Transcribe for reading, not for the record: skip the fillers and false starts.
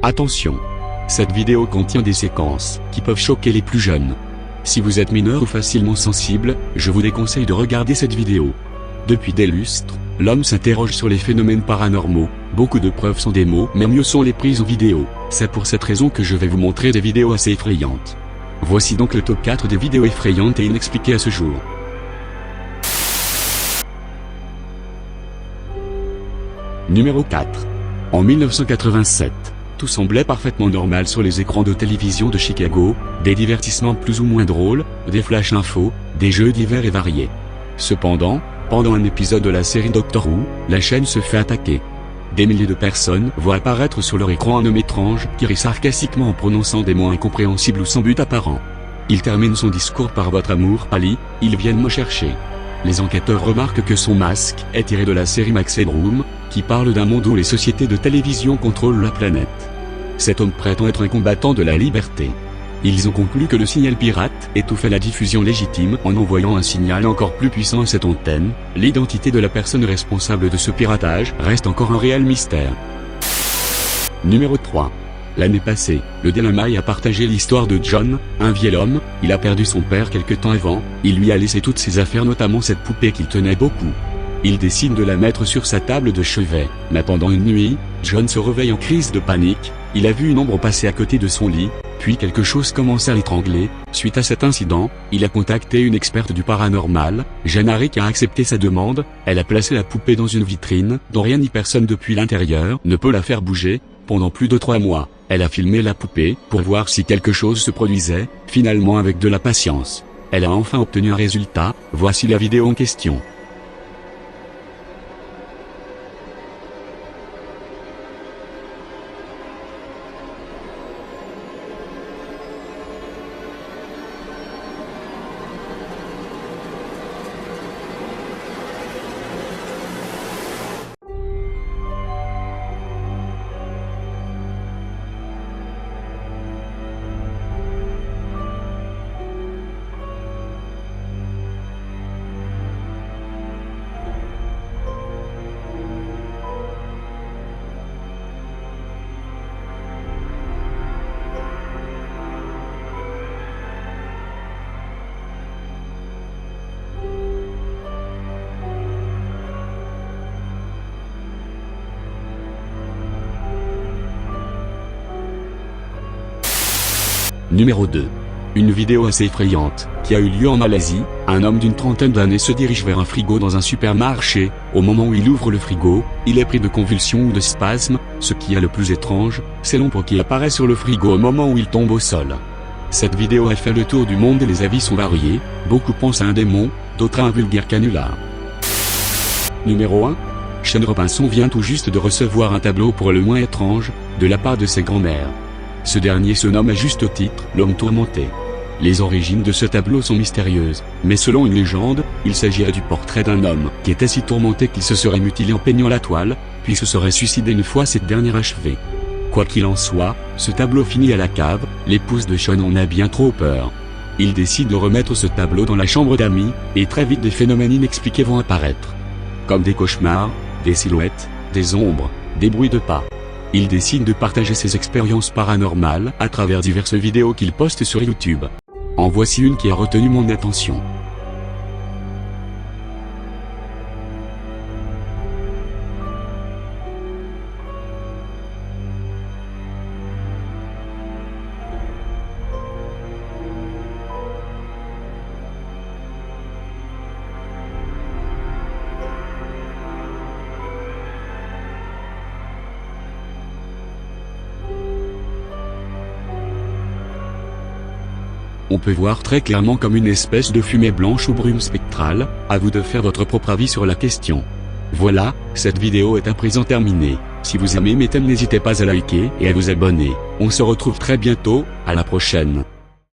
Attention! Cette vidéo contient des séquences qui peuvent choquer les plus jeunes. Si vous êtes mineur ou facilement sensible, je vous déconseille de regarder cette vidéo. Depuis des lustres, l'homme s'interroge sur les phénomènes paranormaux. Beaucoup de preuves sont des mots, mais mieux sont les prises en vidéo. C'est pour cette raison que je vais vous montrer des vidéos assez effrayantes. Voici donc le top 4 des vidéos effrayantes et inexpliquées à ce jour. Numéro 4. En 1987, tout semblait parfaitement normal sur les écrans de télévision de Chicago, des divertissements plus ou moins drôles, des flash infos, des jeux divers et variés. Cependant, pendant un épisode de la série Doctor Who, la chaîne se fait attaquer. Des milliers de personnes voient apparaître sur leur écran un homme étrange qui rit sarcastiquement en prononçant des mots incompréhensibles ou sans but apparent. Il termine son discours par « Votre amour pâlit, ils viennent me chercher ». Les enquêteurs remarquent que son masque est tiré de la série Max Headroom, qui parle d'un monde où les sociétés de télévision contrôlent la planète. Cet homme prétend être un combattant de la liberté. Ils ont conclu que le signal pirate étouffait la diffusion légitime en envoyant un signal encore plus puissant à cette antenne. L'identité de la personne responsable de ce piratage reste encore un réel mystère. Numéro 3. L'année passée, le Dynamite a partagé l'histoire de John, un vieil homme. Il a perdu son père quelque temps avant. Il lui a laissé toutes ses affaires, notamment cette poupée qu'il tenait beaucoup. Il décide de la mettre sur sa table de chevet, mais pendant une nuit, John se réveille en crise de panique. Il a vu une ombre passer à côté de son lit, puis quelque chose commence à l'étrangler. Suite à cet incident, il a contacté une experte du paranormal, Jane qui a accepté sa demande. Elle a placé la poupée dans une vitrine, dont rien ni personne depuis l'intérieur ne peut la faire bouger. Pendant plus de 3 mois, elle a filmé la poupée pour voir si quelque chose se produisait. Finalement, avec de la patience, elle a enfin obtenu un résultat. Voici la vidéo en question. Numéro 2. Une vidéo assez effrayante, qui a eu lieu en Malaisie. Un homme d'une trentaine d'années se dirige vers un frigo dans un supermarché. Au moment où il ouvre le frigo, il est pris de convulsions ou de spasmes. Ce qui est le plus étrange, c'est l'ombre qui apparaît sur le frigo au moment où il tombe au sol. Cette vidéo a fait le tour du monde et les avis sont variés. Beaucoup pensent à un démon, d'autres à un vulgaire canular. Numéro 1. Shane Robinson vient tout juste de recevoir un tableau pour le moins étrange, de la part de sa grand-mère. Ce dernier se nomme à juste titre « L'homme tourmenté ». Les origines de ce tableau sont mystérieuses, mais selon une légende, il s'agirait du portrait d'un homme qui était si tourmenté qu'il se serait mutilé en peignant la toile, puis se serait suicidé une fois cette dernière achevée. Quoi qu'il en soit, ce tableau finit à la cave. L'épouse de Sean en a bien trop peur. Il décide de remettre ce tableau dans la chambre d'amis, et très vite des phénomènes inexpliqués vont apparaître. Comme des cauchemars, des silhouettes, des ombres, des bruits de pas. Il décide de partager ses expériences paranormales à travers diverses vidéos qu'il poste sur YouTube. En voici une qui a retenu mon attention. On peut voir très clairement comme une espèce de fumée blanche ou brume spectrale. À vous de faire votre propre avis sur la question. Voilà, cette vidéo est à présent terminée. Si vous aimez mes thèmes, n'hésitez pas à liker et à vous abonner. On se retrouve très bientôt, à la prochaine.